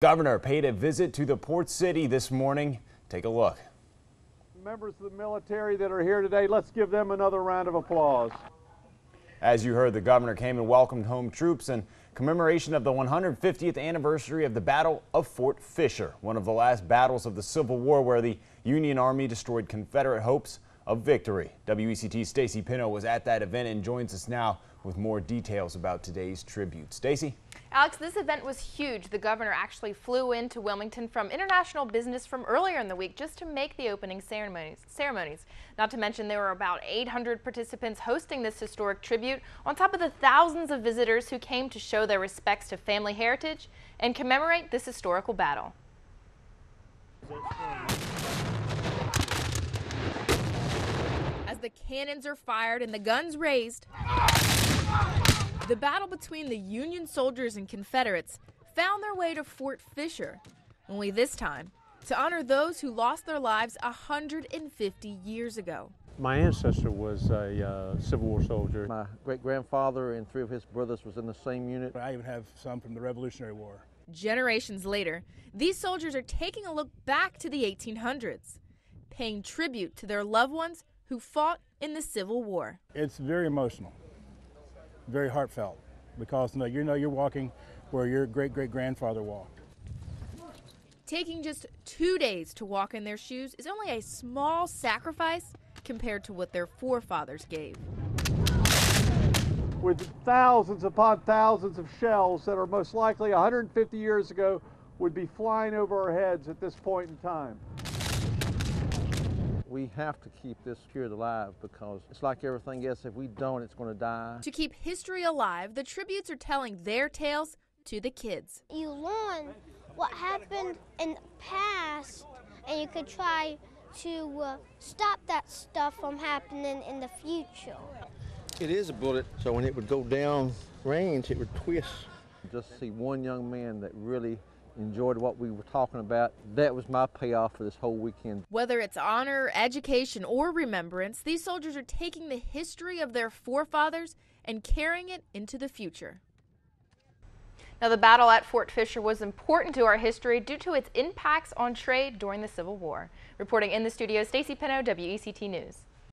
Governor paid a visit to the port city this morning. Take a look. Members of the military that are here today, let's give them another round of applause. As you heard, the governor came and welcomed home troops in commemoration of the 150th anniversary of the Battle of Fort Fisher, one of the last battles of the Civil War where the Union Army destroyed Confederate hopes of victory. WECT's Stacy Pino was at that event and joins us now with more details about today's tribute. Stacy? Alex, this event was huge. The governor actually flew into Wilmington from international business from earlier in the week just to make the opening ceremonies. Not to mention there were about 800 participants hosting this historic tribute, on top of the thousands of visitors who came to show their respects to family heritage and commemorate this historical battle. As the cannons are fired and the guns raised, the battle between the Union soldiers and Confederates found their way to Fort Fisher, only this time to honor those who lost their lives 150 years ago. My ancestor was a Civil War soldier. My great-grandfather and 3 of his brothers was in the same unit. I even have some from the Revolutionary War. Generations later, these soldiers are taking a look back to the 1800s, paying tribute to their loved ones who fought in the Civil War. It's very emotional, very heartfelt, because you're walking where your great-great-grandfather walked. Taking just 2 days to walk in their shoes is only a small sacrifice compared to what their forefathers gave. With thousands upon thousands of shells that are most likely 150 years ago would be flying over our heads at this point in time. We have to keep this spirit alive because it's like everything else. If we don't, it's going to die. To keep history alive, the tributes are telling their tales to the kids. You learn what happened in the past, and you could try to stop that stuff from happening in the future. It is a bullet, so when it would go down range, it would twist. Just see one young man that really enjoyed what we were talking about. That was my payoff for this whole weekend. Whether it's honor, education, or remembrance, these soldiers are taking the history of their forefathers and carrying it into the future. Now, the battle at Fort Fisher was important to our history due to its impacts on trade during the Civil War. Reporting in the studio, Stacy Pino, WECT News.